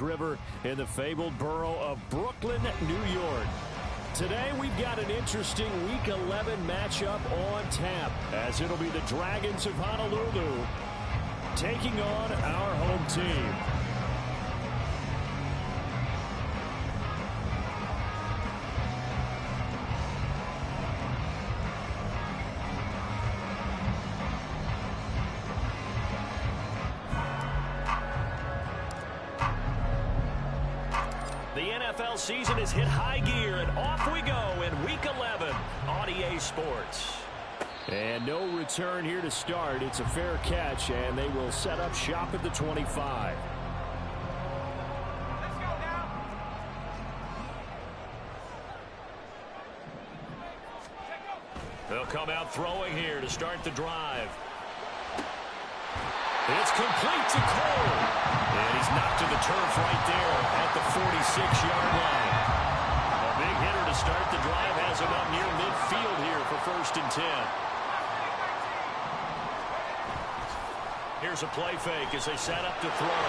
River in the fabled borough of Brooklyn, New York. Today we've got an interesting Week 11 matchup on tap, as it'll be the Dragons of Honolulu taking on our home team. The NFL season has hit high gear, and off we go in Week 11 on EA Sports. And no return here to start. It's a fair catch, and they will set up shop at the 25. Let's go now. They'll come out throwing here to start the drive. It's complete to Cole. And he's knocked to the turf right there at the 46-yard line. A big hitter to start the drive has him up near midfield here for 1st and 10. Here's a play fake as they set up to throw.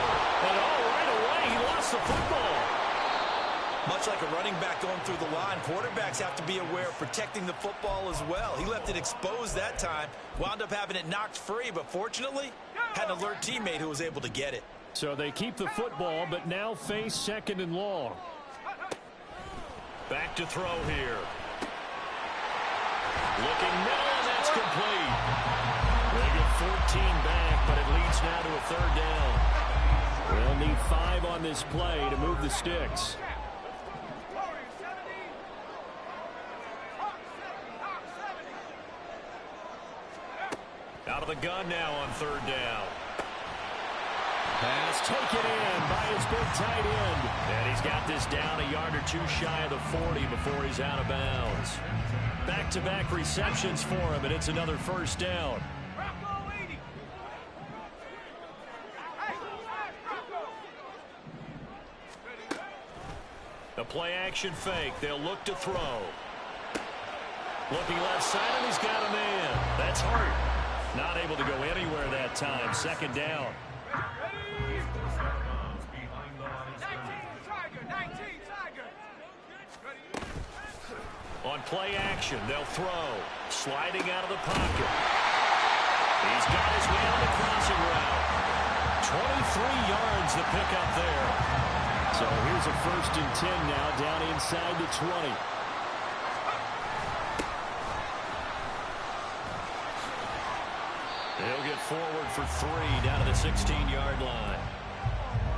And right away, he lost the football. Much like a running back going through the line, quarterbacks have to be aware of protecting the football as well. He left it exposed that time, wound up having it knocked free, but fortunately, had an alert teammate who was able to get it. So they keep the football, but now face 2nd and long. Back to throw here. Looking middle, and that's complete. They get 14 back, but it leads now to a 3rd down. They'll need 5 on this play to move the sticks. Out of the gun now on 3rd down. Pass taken in by his big tight end. And he's got this down a yard or two shy of the 40 before he's out of bounds. Back-to-back receptions for him, and it's another 1st down. The play-action fake. They'll look to throw. Looking left side, and he's got a man. That's Hart. Not able to go anywhere that time. 2nd down. On play action, they'll throw. Sliding out of the pocket. He's got his man on the crossing route. 23 yards the pickup there. So here's a 1st and 10 now, down inside the 20. He'll get forward for 3 down to the 16-yard line.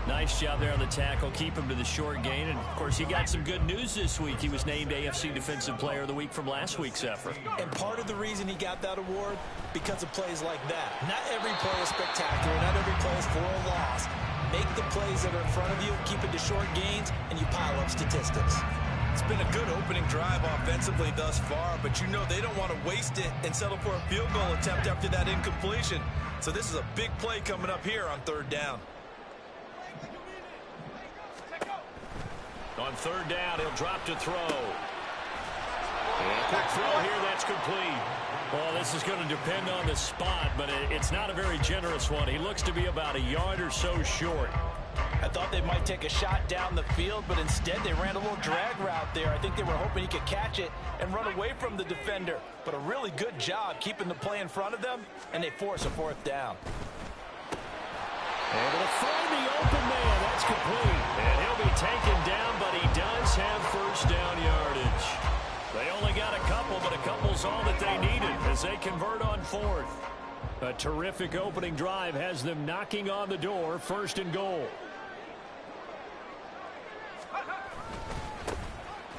Nice job there on the tackle. Keep him to the short gain. And, of course, he got some good news this week. He was named AFC Defensive Player of the Week from last week's effort. And part of the reason he got that award, because of plays like that. Not every play is spectacular. Not every play is for a loss. Make the plays that are in front of you, keep it to short gains, and you pile up statistics. It's been a good opening drive offensively thus far, but you know they don't want to waste it and settle for a field goal attempt after that incompletion. So this is a big play coming up here on 3rd down. On 3rd down, he'll drop to throw. And a quick throw here, that's complete. Well, this is going to depend on the spot, but it's not a very generous one. He looks to be about a yard or so short. I thought they might take a shot down the field, but instead they ran a little drag route there. I think they were hoping he could catch it and run away from the defender. But a really good job keeping the play in front of them, and they force a 4th down. Able to find the open man. That's complete. And he'll be taken down, but he does have 1st down yardage. They only got a couple, but a couple's all that they needed as they convert on 4th. A terrific opening drive has them knocking on the door. 1st and goal.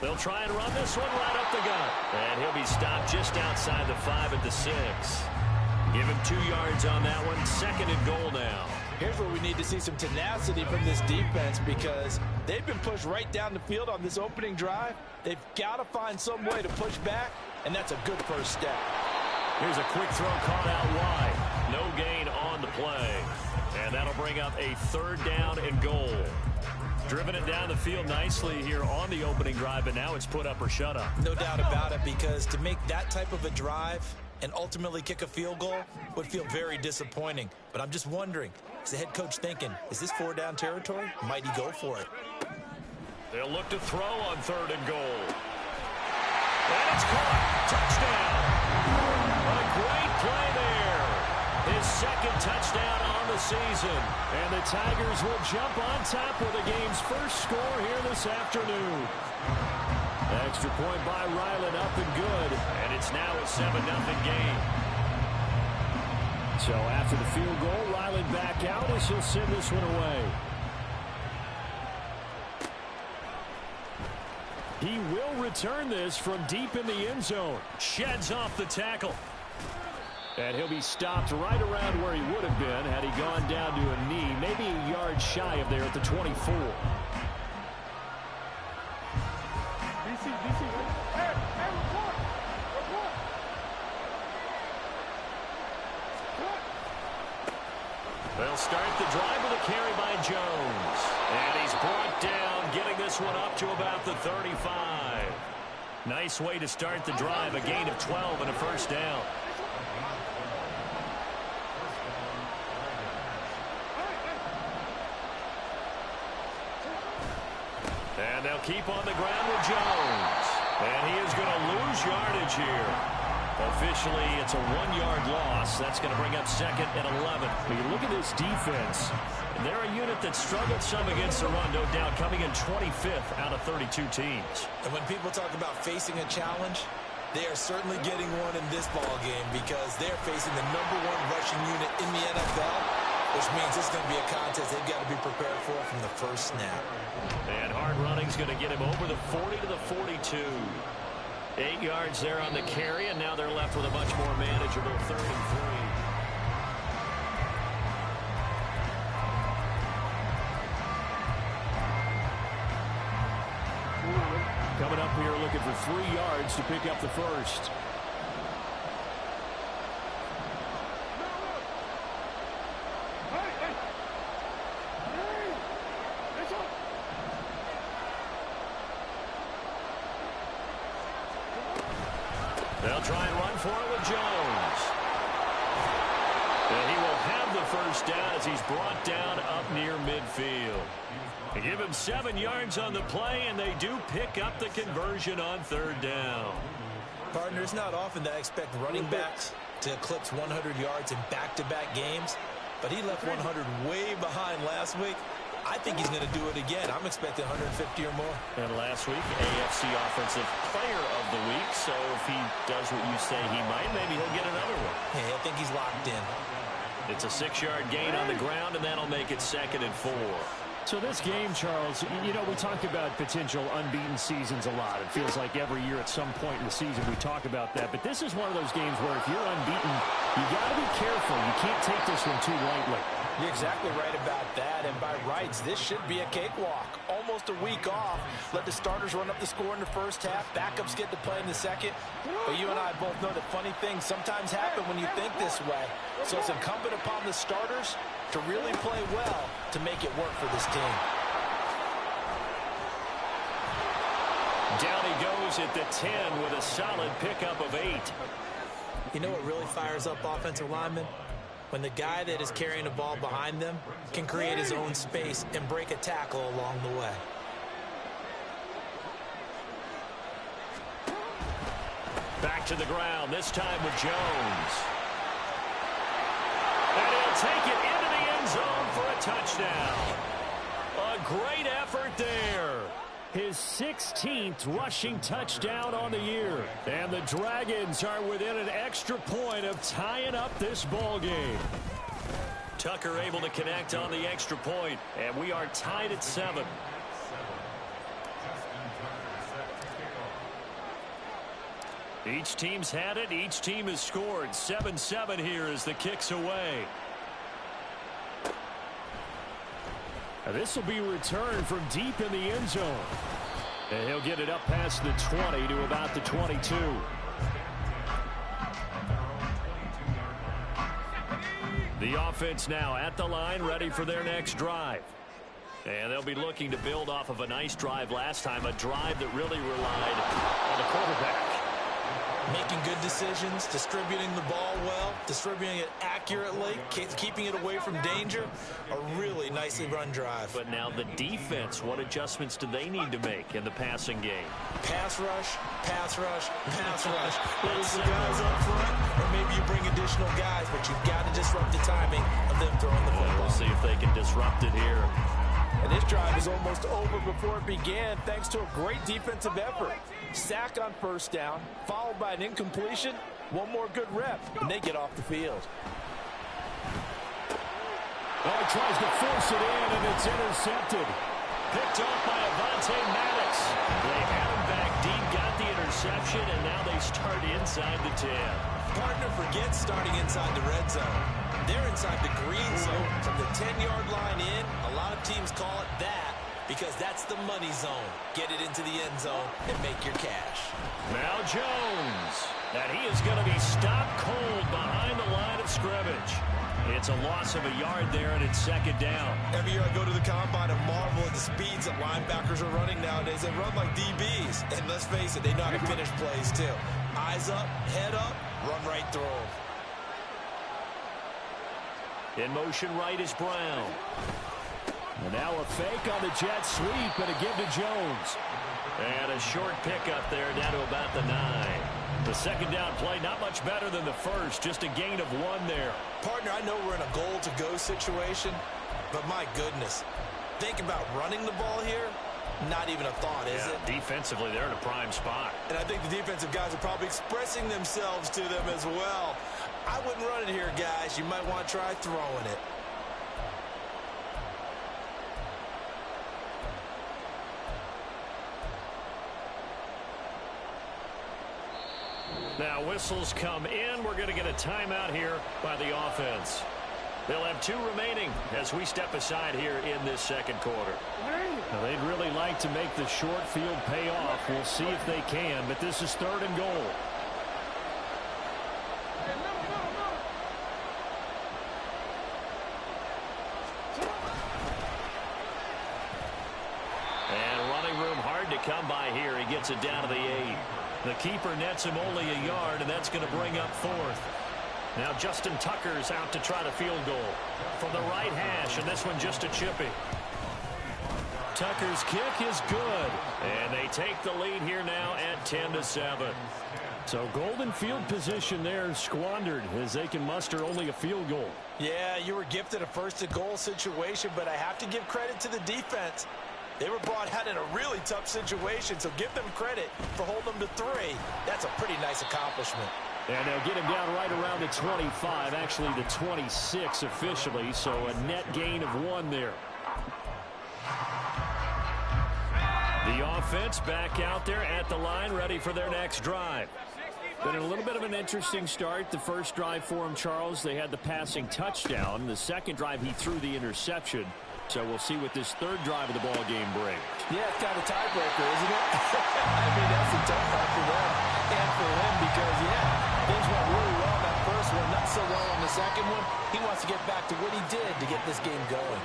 They'll try and run this one right up the gut. And he'll be stopped just outside the 5 at the 6. Give him 2 yards on that one. 2nd and goal now. Here's where we need to see some tenacity from this defense, because they've been pushed right down the field on this opening drive. They've got to find some way to push back, and that's a good 1st step. Here's a quick throw caught out wide. No gain on the play. And that'll bring up a 3rd down and goal. Driven it down the field nicely here on the opening drive, and now it's put up or shut up. No doubt about it, because to make that type of a drive and ultimately kick a field goal would feel very disappointing. But I'm just wondering, Is the head coach thinking, is this 4-down territory? Might he go for it? They'll look to throw on 3rd and goal. And it's caught. Touchdown. A great play there. His 2nd touchdown on the season. And the Tigers will jump on top with the game's first score here this afternoon. Extra point by Ryland, up and good. And it's now a 7-0 game. So after the field goal, Ryland back out as he'll send this one away. He will return this from deep in the end zone. Sheds off the tackle. And he'll be stopped right around where he would have been had he gone down to a knee, maybe a yard shy of there at the 24. They'll start the drive with a carry by Jones. And he's brought down, getting this one up to about the 35. Nice way to start the drive, a gain of 12 and a first down. And they'll keep on the ground with Jones. And he is going to lose yardage here. Officially, it's a 1-yard loss. That's going to bring up 2nd and 11. When you look at this defense, they're a unit that struggled some against the run, no doubt, coming in 25th out of 32 teams. And when people talk about facing a challenge, they are certainly getting one in this ball game because they're facing the #1 rushing unit in the NFL, which means it's going to be a contest they've got to be prepared for from the first snap. And hard running's going to get him over the 40 to the 42. 8 yards there on the carry, and now they're left with a much more manageable 3rd and 3. Coming up here looking for 3 yards to pick up the first. They'll try and run for it with Jones. And he will have the first down as he's brought down up near midfield. They give him 7 yards on the play, and they do pick up the conversion on 3rd down. Partner, it's not often that I expect running backs to eclipse 100 yards in back-to-back games, but he left 100 way behind last week. I think he's going to do it again. I'm expecting 150 or more. And last week, AFC Offensive Player of the Week. So if he does what you say he might, maybe he'll get another one. Hey, I think he's locked in. It's a 6-yard gain on the ground, and that'll make it 2nd and 4. So this game, Charles, you know, we talk about potential unbeaten seasons a lot. It feels like every year at some point in the season we talk about that. But this is one of those games where if you're unbeaten, you got to be careful. You can't take this one too lightly. You're exactly right about that. And by rights, this should be a cakewalk. Almost a week off. Let the starters run up the score in the first half. Backups get to play in the second. But you and I both know that funny things sometimes happen when you think this way. So it's incumbent upon the starters to really play well to make it work for this team. Down he goes at the 10 with a solid pickup of 8. You know what really fires up offensive linemen? When the guy that is carrying the ball behind them can create his own space and break a tackle along the way. Back to the ground, this time with Jones. And he'll take it into the end zone for a touchdown. A great effort there. His 16th rushing touchdown on the year. And the Dragons are within an extra point of tying up this ball game. Tucker able to connect on the extra point, and we are tied at 7. Each team's had it. Each team has scored. 7-7 here as the kick's away. Now this will be returned from deep in the end zone. And he'll get it up past the 20 to about the 22. The offense now at the line, ready for their next drive. And they'll be looking to build off of a nice drive last time, a drive that really relied on the quarterback. Making good decisions, distributing the ball well, distributing it accurately, keeping it away from danger. A really nicely run drive. But now the defense, what adjustments do they need to make in the passing game? Pass rush, pass rush, pass rush. Whether it's the guys up front or maybe you bring additional guys, but you've got to disrupt the timing of them throwing the football. We'll see if they can disrupt it here. And this drive is almost over before it began thanks to a great defensive effort. Sack on first down, followed by an incompletion. One more good rep, and they get off the field. Oh, he tries to force it in, and it's intercepted. Picked off by Avonte Maddox. They had him back deep, got the interception, and now they start inside the 10. Partner forgets starting inside the red zone. They're inside the green zone. From the 10-yard line in, a lot of teams call it that because that's the money zone. Get it into the end zone and make your cash. Now Jones. And he is going to be stopped cold behind the line of scrimmage. It's a loss of a yard there, and it's second down. Every year I go to the combine and marvel at the speeds that linebackers are running nowadays. They run like DBs. And let's face it, they know how to finish plays too. Eyes up, head up, run right through them. In motion right is Brown. And now a fake on the jet sweep, and a give to Jones. And a short pickup there down to about the 9. The second down play, not much better than the first, just a gain of 1 there. Partner, I know we're in a goal-to-go situation, but my goodness, think about running the ball here. Not even a thought, is it? Defensively, they're in a prime spot. And I think the defensive guys are probably expressing themselves to them as well. I wouldn't run it here, guys. You might want to try throwing it. Now whistles come in. We're going to get a timeout here by the offense. They'll have 2 remaining as we step aside here in this second quarter. Now, they'd really like to make the short field pay off. We'll see if they can, but this is 3rd and goal. And running room hard to come by here. He gets it down to the 8. The keeper nets him only a yard, and that's going to bring up 4th. Now Justin Tucker's out to try the field goal from the right hash, and this one just a chippy. Tucker's kick is good, and they take the lead here now at 10-7. So golden field position there squandered as they can muster only a field goal. Yeah, you were gifted a first-and-goal situation, but I have to give credit to the defense. They were brought out in a really tough situation, so give them credit for holding them to 3. That's a pretty nice accomplishment. And they'll get him down right around the 25, actually the 26 officially, so a net gain of 1 there. The offense back out there at the line, ready for their next drive. Been a little bit of an interesting start. The first drive for him, Charles, they had the passing touchdown. The second drive, he threw the interception. So we'll see what this 3rd drive of the ball game brings. Yeah, it's kind of a tiebreaker, isn't it? I mean, that's a tough one for them and for him because, yeah, things went really well in that first one, not so well on the second one. He wants to get back to what he did to get this game going.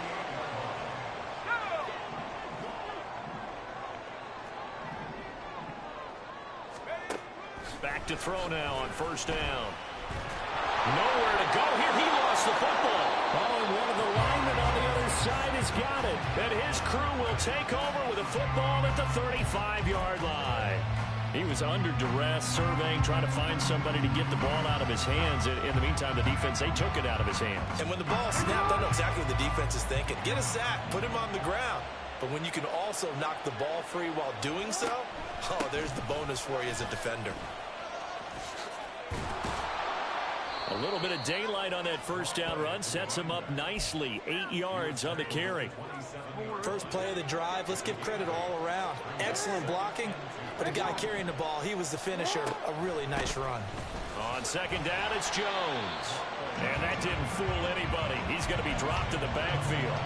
Back to throw now on first down. Nowhere to go here. He lost the football. Oh, and one of the linemen on the other side has got it. And his crew will take over with a football at the 35-yard line. He was under duress, surveying, trying to find somebody to get the ball out of his hands. In the meantime, the defense, they took it out of his hands. And when the ball snapped, I know exactly what the defense is thinking. Get a sack, put him on the ground. But when you can also knock the ball free while doing so, oh, there's the bonus for you as a defender. A little bit of daylight on that first down run sets him up nicely. 8 yards on the carry. First play of the drive, let's give credit all around. Excellent blocking, but the guy carrying the ball, he was the finisher. A really nice run. On second down, it's Jones. And that didn't fool anybody. He's going to be dropped in the backfield.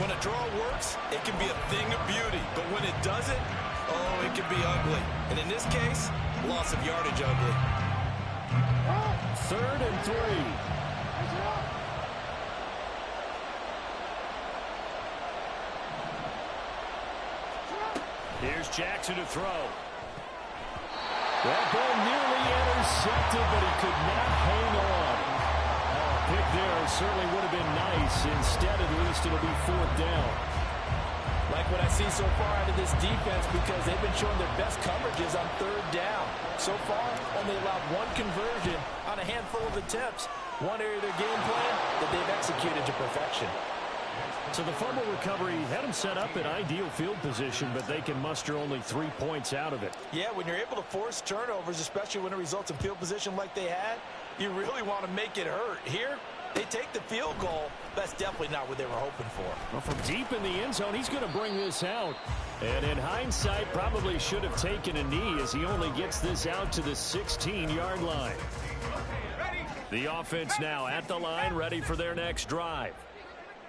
When a draw works, it can be a thing of beauty. But when it doesn't, oh, it can be ugly. And in this case, loss of yardage ugly. 3rd and 3. Here's Jackson to throw. That ball nearly intercepted, but he could not hang on. Oh, a pick there certainly would have been nice. Instead, at least, it'll be 4th down. Like what I see so far out of this defense, because they've been showing their best coverages on 3rd down. So far, only allowed 1 conversion on a handful of attempts. One area of their game plan that they've executed to perfection. So the fumble recovery had them set up in ideal field position, but they can muster only 3 points out of it. Yeah, when you're able to force turnovers, especially when it results in field position like they had, you really want to make it hurt. Here, they take the field goal. That's definitely not what they were hoping for. Well, from deep in the end zone, he's going to bring this out. And in hindsight, probably should have taken a knee as he only gets this out to the 16-yard line. The offense now at the line, ready for their next drive.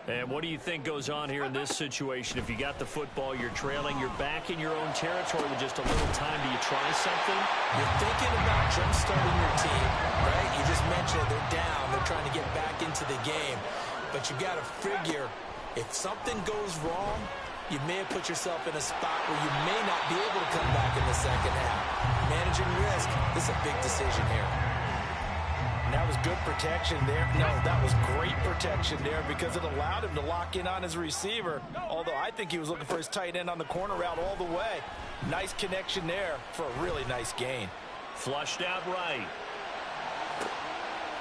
And what do you think goes on here in this situation? If you got the football, you're trailing, you're back in your own territory with just a little time. Do you try something? You're thinking about jump-starting your team, right? You just mentioned they're down. They're trying to get back into the game. But you got to figure, if something goes wrong, you may have put yourself in a spot where you may not be able to come back in the second half. Managing risk, this is a big decision here. And that was good protection there. No, that was great protection there because it allowed him to lock in on his receiver. Although I think he was looking for his tight end on the corner route all the way. Nice connection there for a really nice gain. Flushed out right.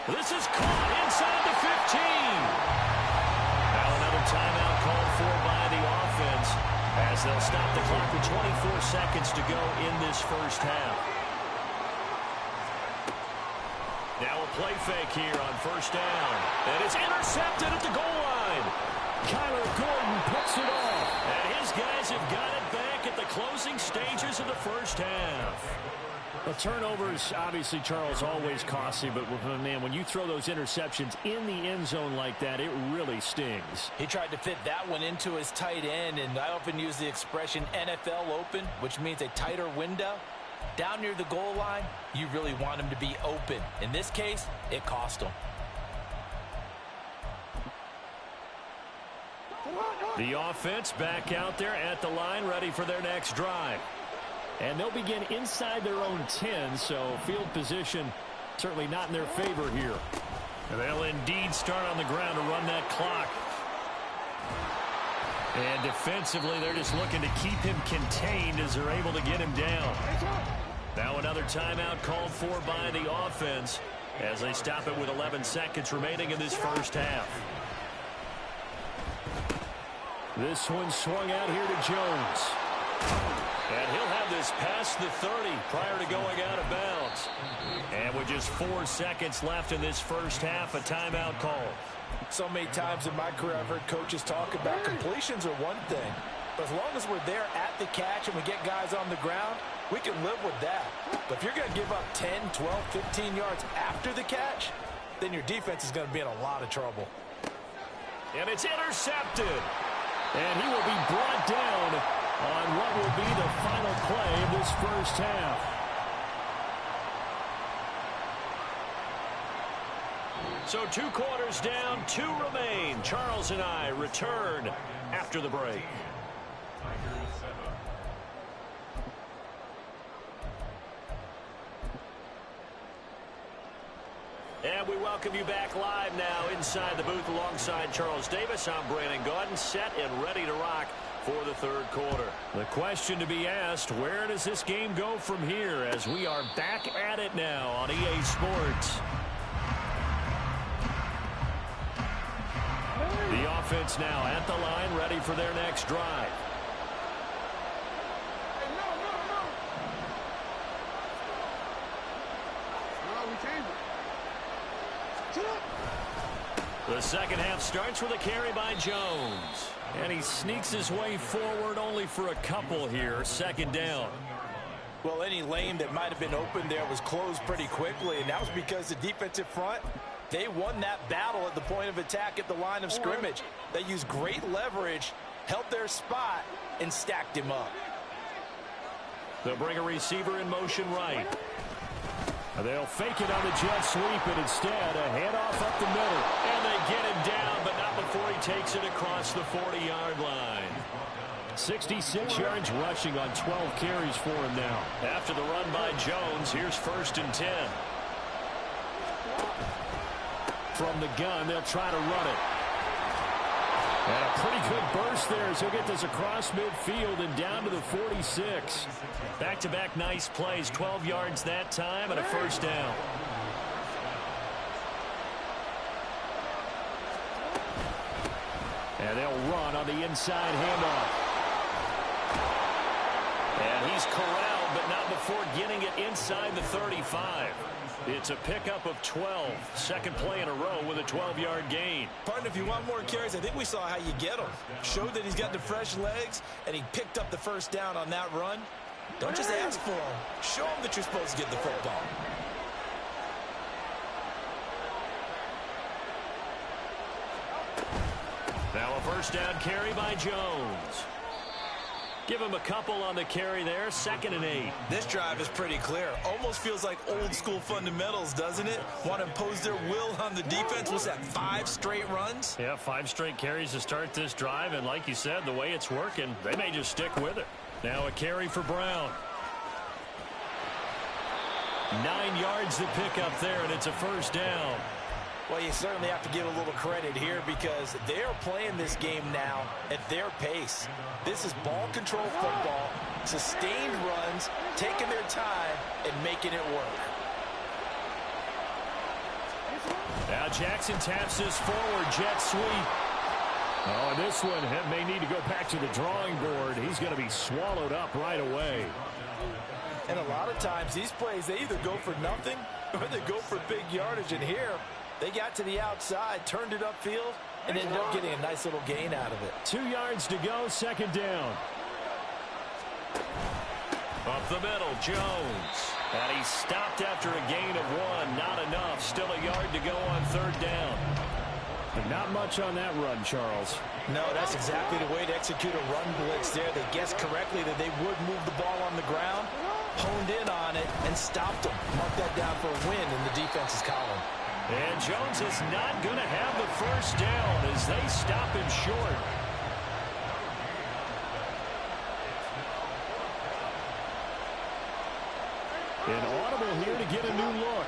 This is caught inside the 15. Now another timeout called for by the offense as they'll stop the clock with 24 seconds to go in this first half. Now a play fake here on 1st down. And it's intercepted at the goal line. Kyler Gordon picks it off. And his guys have got it back at the closing stages of the first half. The turnovers, obviously, Charles, always costly. But, man, when you throw those interceptions in the end zone like that, it really stings. He tried to fit that one into his tight end. And I often use the expression NFL open, which means a tighter window. Down near the goal line, you really want him to be open. In this case, it cost him. The offense back out there at the line, ready for their next drive. And they'll begin inside their own 10, so field position certainly not in their favor here. And they'll indeed start on the ground to run that clock. And defensively, they're just looking to keep him contained as they're able to get him down. Now another timeout called for by the offense as they stop it with 11 seconds remaining in this first half. This one swung out here to Jones. And he'll have this past the 30 prior to going out of bounds. And with just 4 seconds left in this first half, a timeout call. So many times in my career, I've heard coaches talk about completions are one thing. But as long as we're there at the catch and we get guys on the ground, we can live with that. But if you're going to give up 10, 12, 15 yards after the catch, then your defense is going to be in a lot of trouble. And it's intercepted. And he will be brought down on what will be the final play of this first half. So 2 quarters down, 2 remain. Charles and I return after the break. And we welcome you back live now inside the booth alongside Charles Davis. I'm Brandon Gaudin, set and ready to rock for the 3rd quarter. The question to be asked, where does this game go from here as we are back at it now on EA Sports? The offense now at the line, ready for their next drive. The second half starts with a carry by Jones. And he sneaks his way forward only for a couple here. 2nd down. Well, any lane that might have been open there was closed pretty quickly, and that was because the defensive front, they won that battle at the point of attack at the line of scrimmage. They used great leverage, held their spot, and stacked him up. They'll bring a receiver in motion right. They'll fake it on the jet sweep, and instead a handoff up the middle. And they get him down, but not before he takes it across the 40-yard line. 66 yards rushing on 12 carries for him now. After the run by Jones, here's 1st and 10. From the gun, they'll try to run it. And a pretty good burst there as he'll get this across midfield and down to the 46. Back-to-back nice plays, 12 yards that time and a 1st down. And they'll run on the inside handoff. And he's corralled, but not before getting it inside the 35. It's a pickup of 12. Second play in a row with a 12-yard gain. Partner, if you want more carries, I think we saw how you get them. Showed that he's got the fresh legs, and he picked up the 1st down on that run. Don't just ask for them. Show them that you're supposed to get the football. Now a 1st down carry by Jones. Give him a couple on the carry there. 2nd and 8. This drive is pretty clear. Almost feels like old school fundamentals, doesn't it? Want to impose their will on the defense. Was that 5 straight runs? Yeah, 5 straight carries to start this drive. And like you said, the way it's working, they may just stick with it. Now a carry for Brown. 9 yards to pick up there, and it's a 1st down. Well, you certainly have to give a little credit here because they are playing this game now at their pace. This is ball control football, sustained runs, taking their time, and making it work. Now Jackson taps this forward, jet sweep. Oh, and this one may need to go back to the drawing board. He's going to be swallowed up right away. And a lot of times these plays, they either go for nothing or they go for big yardage. And here, they got to the outside, turned it upfield, and ended up getting a nice little gain out of it. 2 yards to go, 2nd down. Up the middle, Jones. And he stopped after a gain of 1. Not enough. Still a yard to go on 3rd down. And not much on that run, Charles. No, that's exactly the way to execute a run blitz there. They guessed correctly that they would move the ball on the ground, honed in on it, and stopped them. Mark that down for a win in the defense's column. And Jones is not going to have the 1st down as they stop him short. An audible here to get a new look.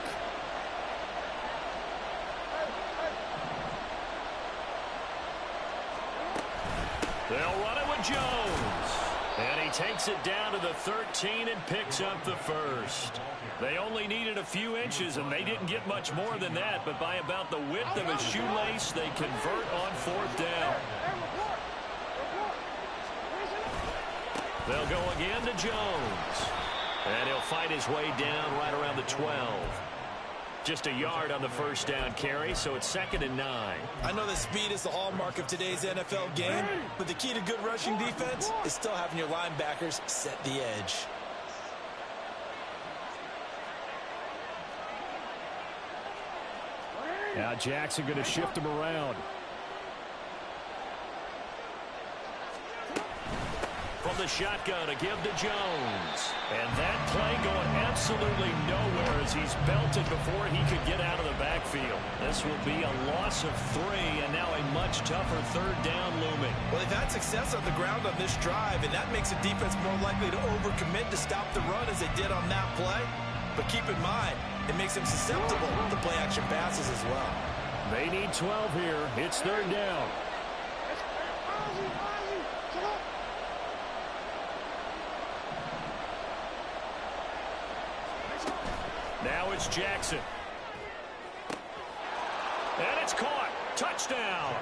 They'll run it with Jones. And he takes it down to the 13 and picks up the 1st. They only needed a few inches, and they didn't get much more than that. But by about the width of a shoelace, they convert on 4th down. They'll go again to Jones. And he'll fight his way down right around the 12. Just a yard on the 1st down carry, so it's 2nd and 9. I know that speed is the hallmark of today's NFL game, but the key to good rushing defense is still having your linebackers set the edge. Now Jackson going to shift him around. From the shotgun, a give to Jones. And that play going absolutely nowhere as he's belted before he could get out of the backfield. This will be a loss of 3, and now a much tougher 3rd down looming. Well, they've had success on the ground on this drive, and that makes the defense more likely to overcommit to stop the run as they did on that play. But keep in mind, it makes them susceptible to play-action passes as well. They need 12 here. It's 3rd down. Now it's Jackson. And it's caught. Touchdown.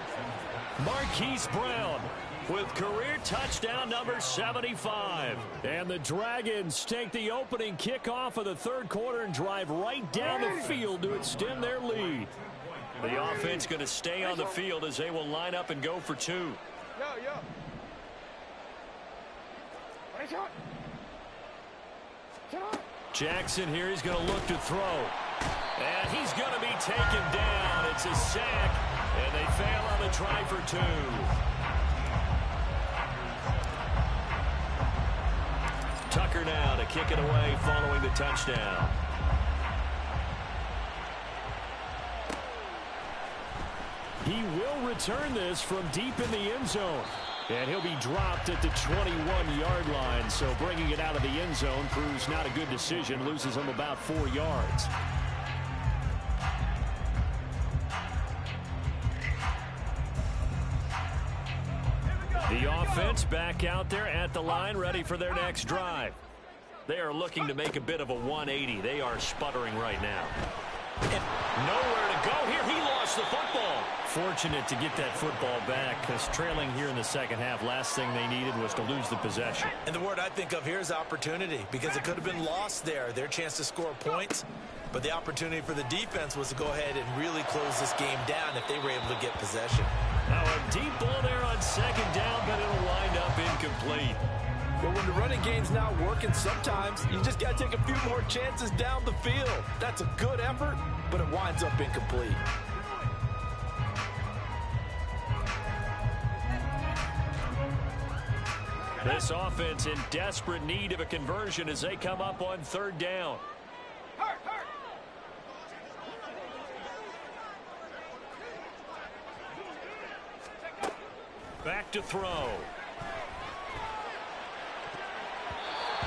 Marquise Brown with career touchdown number 75. And the Dragons take the opening kickoff of the 3rd quarter and drive right down the field to extend their lead. The offense going to stay on the field as they will line up and go for 2. Jackson here, he's going to look to throw. And he's going to be taken down. It's a sack, and they fail on the try for 2. Tucker now to kick it away following the touchdown. He will return this from deep in the end zone. And he'll be dropped at the 21-yard line. So bringing it out of the end zone proves not a good decision. Loses him about 4 yards. The offense back out there at the line, ready for their next drive. They are looking to make a bit of a 180. They are sputtering right now. And nowhere to go here. He lost the football. Fortunate to get that football back, because trailing here in the second half, last thing they needed was to lose the possession. And the word I think of here is opportunity, because it could have been lost there. Their chance to score points, but the opportunity for the defense was to go ahead and really close this game down if they were able to get possession. Now a deep ball there on second down, but it'll wind up incomplete. But when the running game's not working, sometimes you just got to take a few more chances down the field. That's a good effort, but it winds up incomplete. This offense in desperate need of a conversion as they come up on third down. Back to throw.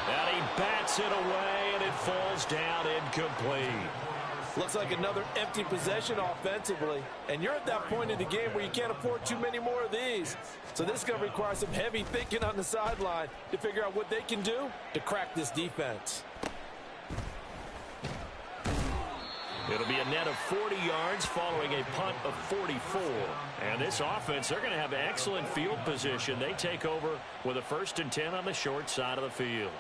And he bats it away, and it falls down incomplete. Looks like another empty possession offensively. And you're at that point in the game where you can't afford too many more of these. So this is going to require some heavy thinking on the sideline to figure out what they can do to crack this defense. It'll be a net of 40 yards following a punt of 44. And this offense, they're going to have excellent field position. They take over with a 1st and 10 on the short side of the field.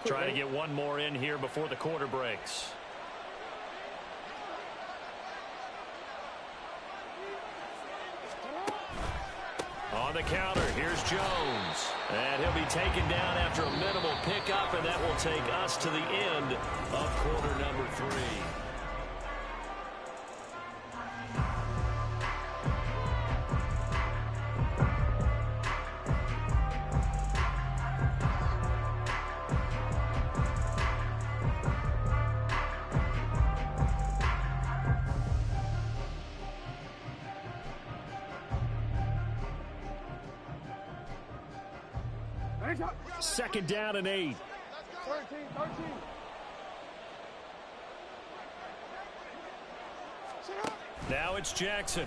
Trying to get one more in here before the quarter breaks. On the counter, here's Jones. And he'll be taken down after a minimal pickup, and that will take us to the end of quarter number 3. Second down and 8. 13. Now it's Jackson.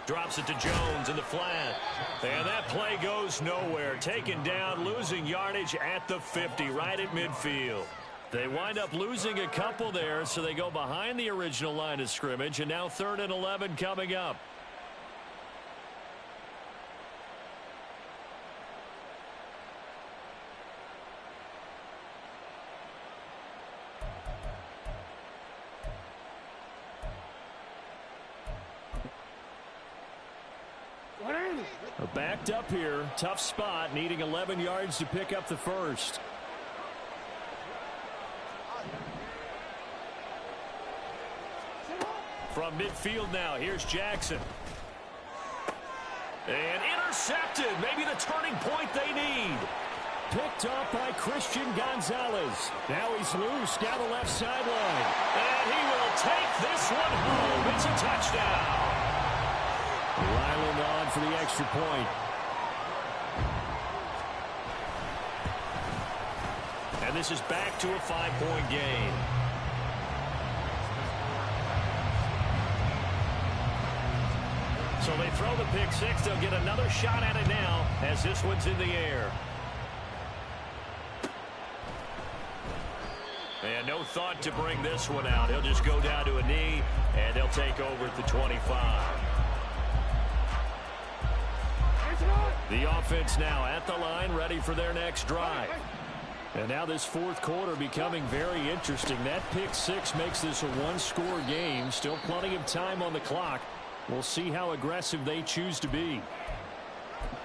Drops it to Jones in the flat. And that play goes nowhere. Taken down, losing yardage at the 50, right at midfield. They wind up losing a couple there, so they go behind the original line of scrimmage, and now 3rd and 11 coming up. Backed up here, tough spot, needing 11 yards to pick up the first. From midfield now, here's Jackson. And intercepted, maybe the turning point they need. Picked up by Christian Gonzalez. Now he's loose down the left sideline. And he will take this one home. It's a touchdown. Ryland on for the extra point. And this is back to a 5-point game. So they throw the pick six. They'll get another shot at it now as this one's in the air. And no thought to bring this one out. He'll just go down to a knee, and they'll take over at the 25. The offense now at the line, ready for their next drive. And now this fourth quarter becoming very interesting. That pick six makes this a one-score game. Still plenty of time on the clock. We'll see how aggressive they choose to be.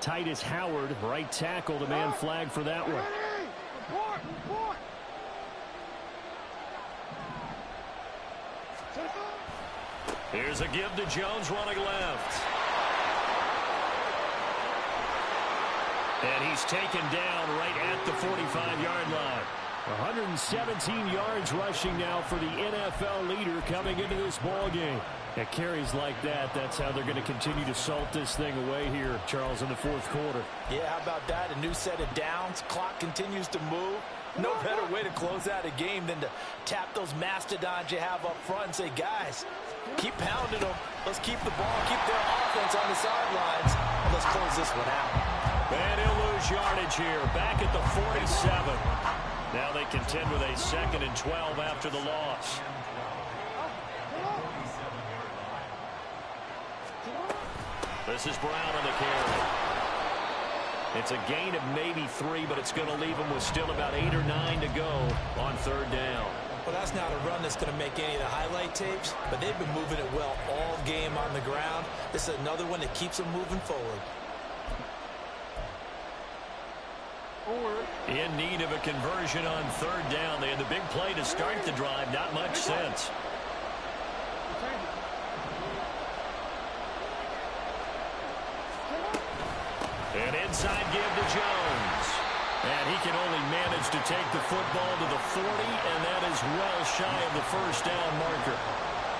Titus Howard, right tackle, the man flag for that one. Here's a give to Jones running left. And he's taken down right at the 45-yard line. 117 yards rushing now for the NFL leader coming into this ball game. At carries like that, that's how they're going to continue to salt this thing away here, Charles, in the fourth quarter. Yeah, how about that? A new set of downs. Clock continues to move. No better way to close out a game than to tap those mastodons you have up front and say, guys, keep pounding them. Let's keep the ball, keep their offense on the sidelines, and let's close this one out. And he'll lose yardage here, back at the 47. Now they contend with a 2nd and 12 after the loss. This is Brown on the carry. It's a gain of maybe 3, but it's going to leave them with still about 8 or 9 to go on 3rd down. Well, that's not a run that's going to make any of the highlight tapes, but they've been moving it well all game on the ground. This is another one that keeps them moving forward. In need of a conversion on 3rd down. They had the big play to start the drive. Not much sense. An inside give to Jones. And he can only manage to take the football to the 40, and that is well shy of the 1st down marker.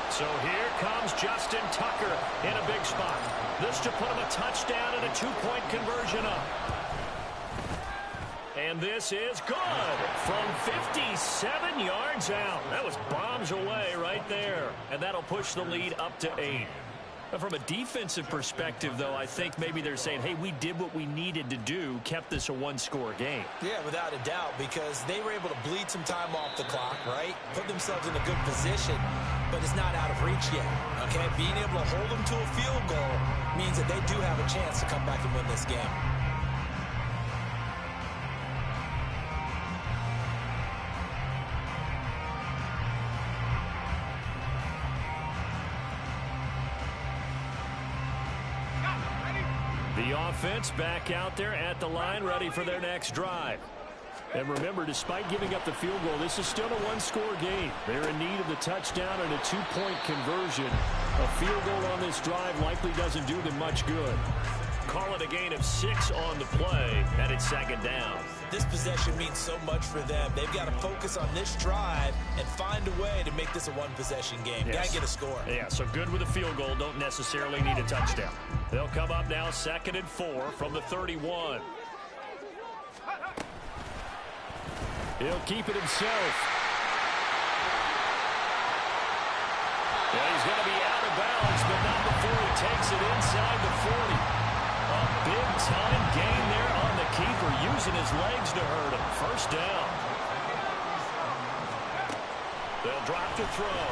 So here comes Justin Tucker in a big spot. This to put him a touchdown and a 2-point conversion up. And this is good from 57 yards out. That was bombs away right there. And that'll push the lead up to 8. But from a defensive perspective, though, I think maybe they're saying, hey, we did what we needed to do, kept this a 1-score game. Yeah, without a doubt, because they were able to bleed some time off the clock, right? Put themselves in a good position, but it's not out of reach yet, okay? Being able to hold them to a field goal means that they do have a chance to come back and win this game. The offense back out there at the line, ready for their next drive. And remember, despite giving up the field goal, this is still a 1-score game. They're in need of the touchdown and a 2-point conversion. A field goal on this drive likely doesn't do them much good. Call it a gain of 6 on the play, and it's 2nd down. This possession means so much for them. They've got to focus on this drive and find a way to make this a 1-possession game. Yes. Got to get a score. Yeah, so good with a field goal. Don't necessarily need a touchdown. They'll come up now 2nd and 4 from the 31. He'll keep it himself. Yeah, he's going to be out of bounds, but not before he takes it inside the 40. A big-time gain there on the keeper, using his legs to hurt him. 1st down. They'll drop to throw.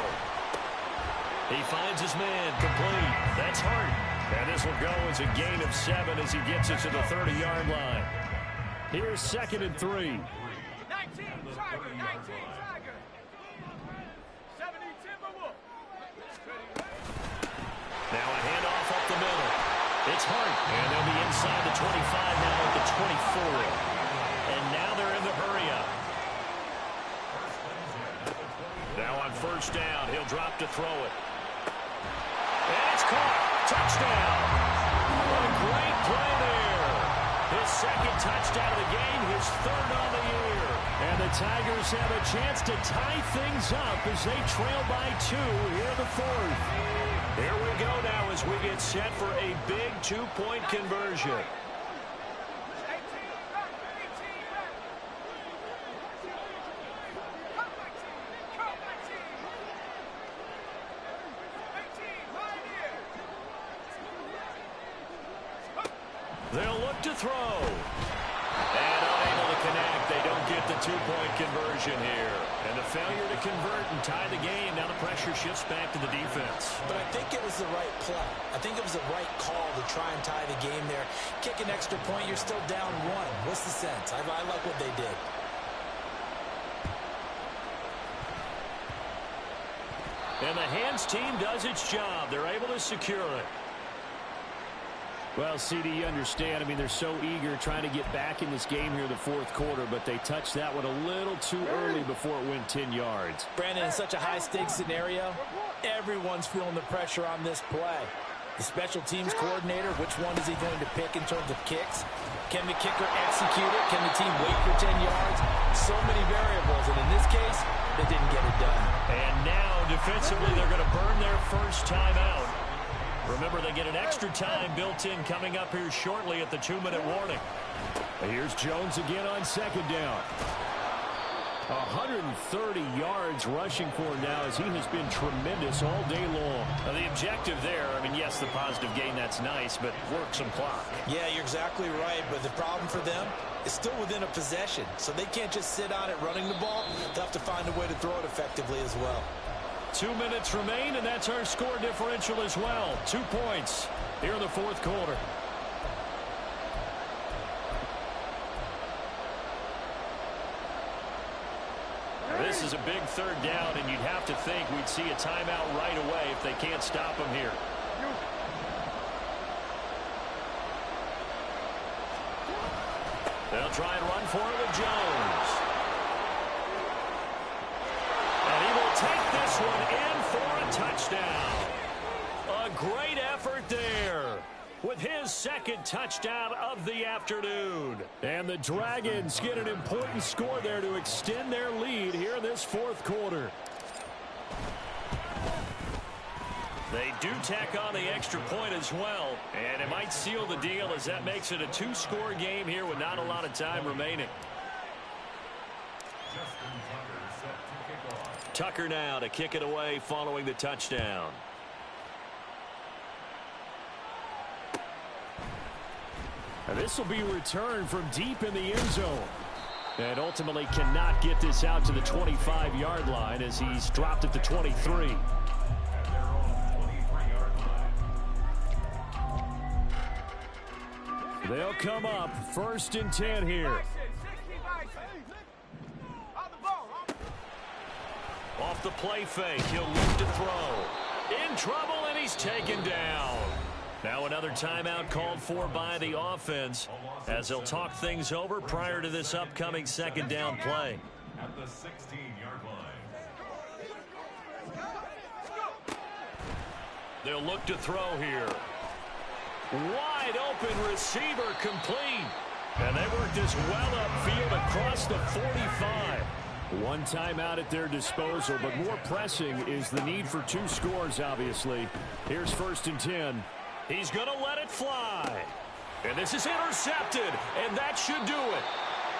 He finds his man, complete. That's Hart. And this will go as a gain of 7 as he gets it to the 30-yard line. Here's 2nd and 3. 19 Tiger, 19 Tiger. 70 Timberwolf. Now a handoff up the middle. It's Hart, and they'll be inside the 25 now at the 24. And now they're in the hurry-up. Now on 1st down, he'll drop to throw it. And it's caught. Touchdown. What a great play there. His 2nd touchdown of the game, his 3rd on the year. And the Tigers have a chance to tie things up as they trail by 2 here in the 4th. Here we go now as we get set for a big 2-point conversion. They'll look to throw. And unable to connect. They don't get the 2-point conversion here. And the failure to convert and tie the game. Now the pressure shifts back to the defense. But I think it was the right play. I think it was the right call to try and tie the game there. Kick an extra point, you're still down 1. What's the sense? I like what they did. And the hands team does its job. They're able to secure it. Well, CD, you understand. I mean, they're so eager trying to get back in this game here in the 4th quarter, but they touched that one a little too early before it went 10 yards. Brandon, in such a high-stakes scenario, everyone's feeling the pressure on this play. The special teams coordinator, which one is he going to pick in terms of kicks? Can the kicker execute it? Can the team wait for 10 yards? so many variables, and in this case, they didn't get it done. And now, defensively, they're going to burn their first timeout. Remember, they get an extra time built in coming up here shortly at the 2-minute warning. Here's Jones again on second down. 130 yards rushing for him now as he has been tremendous all day long. Now, the objective there, I mean, yes, the positive gain, that's nice, but work some clock. Yeah, you're exactly right, but the problem for them is still within a possession, so they can't just sit on it running the ball. They'll have to find a way to throw it effectively as well. 2 minutes remain, and that's our score differential as well. 2 points here in the fourth quarter. This is a big third down, and you'd have to think we'd see a timeout right away if they can't stop them here. They'll try and run for it with Jones. And he will take this one in for a touchdown. A great effort there with his second touchdown of the afternoon. And the Dragons get an important score there to extend their lead here in this fourth quarter. They do tack on the extra point as well, and it might seal the deal as that makes it a 2-score game here with not a lot of time remaining. Tucker now to kick it away following the touchdown. And this will be returned from deep in the end zone. And ultimately cannot get this out to the 25-yard line as he's dropped at the 23. They'll come up 1st and 10 here. Off the play fake, he'll look to throw. In trouble, and he's taken down. Now another timeout called for by the offense as they'll talk things over prior to this upcoming second down play. At the 16-yard line. They'll look to throw here. Wide open receiver complete. And they work this well upfield across the 45. One timeout at their disposal, but more pressing is the need for 2 scores, obviously. Here's 1st and 10. He's going to let it fly. And this is intercepted, and that should do it.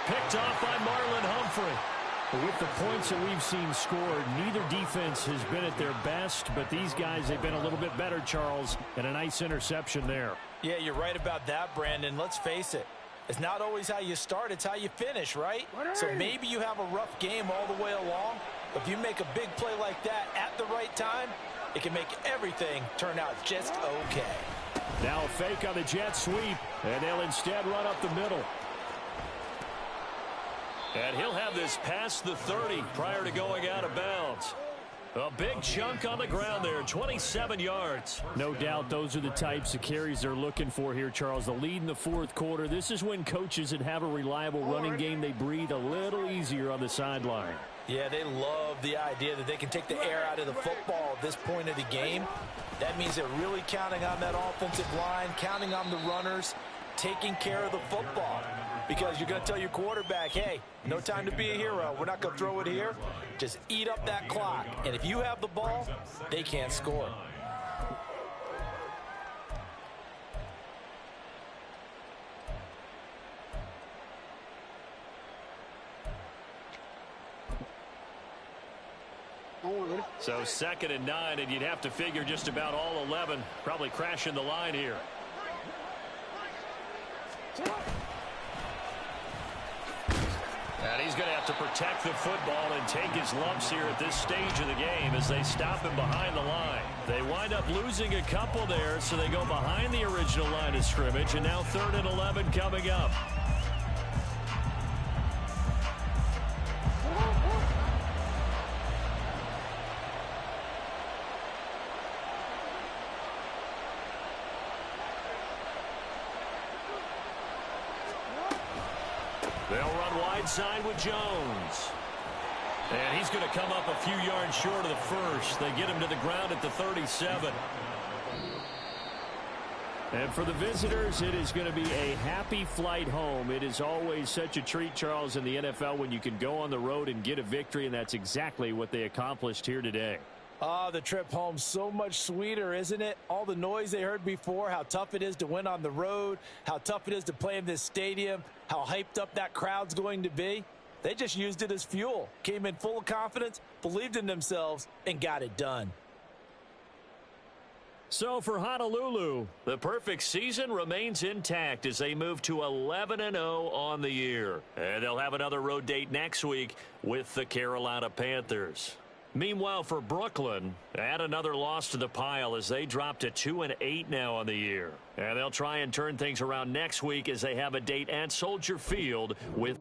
Picked off by Marlon Humphrey. With the points that we've seen scored, neither defense has been at their best, but these guys, they've been a little bit better, Charles, and a nice interception there. Yeah, you're right about that, Brandon. Let's face it. It's not always how you start, it's how you finish, right? So maybe you have a rough game all the way along, but if you make a big play like that at the right time, it can make everything turn out just okay. Now a fake on the jet sweep, and they'll instead run up the middle. And he'll have this past the 30 prior to going out of bounds. A big chunk on the ground there, 27 yards. No doubt those are the types of carries they're looking for here, Charles. The lead in the fourth quarter. This is when coaches that have a reliable running game, they breathe a little easier on the sideline. Yeah, they love the idea that they can take the air out of the football at this point of the game. That means they're really counting on that offensive line, counting on the runners, taking care of the football. Because you're going to tell your quarterback, hey, no time to be a hero. We're not going to throw it here. Just eat up that clock. And if you have the ball, they can't score. So 2nd and 9, and you'd have to figure just about all 11 probably crashing the line here. And he's going to have to protect the football and take his lumps here at this stage of the game as they stop him behind the line. They wind up losing a couple there, so they go behind the original line of scrimmage, and now 3rd and 11 coming up. They'll run wide side with Jones. And he's going to come up a few yards short of the first. They get him to the ground at the 37. And for the visitors, it is going to be a happy flight home. It is always such a treat, Charles, in the NFL when you can go on the road and get a victory, and that's exactly what they accomplished here today. The trip home so much sweeter, isn't it? All the noise they heard before, how tough it is to win on the road, how tough it is to play in this stadium, how hyped up that crowd's going to be. They just used it as fuel, came in full of confidence, believed in themselves, and got it done. So for Honolulu, the perfect season remains intact as they move to 11-0 on the year. And they'll have another road date next week with the Carolina Panthers. Meanwhile, for Brooklyn, add another loss to the pile as they drop to 2-8 now on the year. And they'll try and turn things around next week as they have a date at Soldier Field with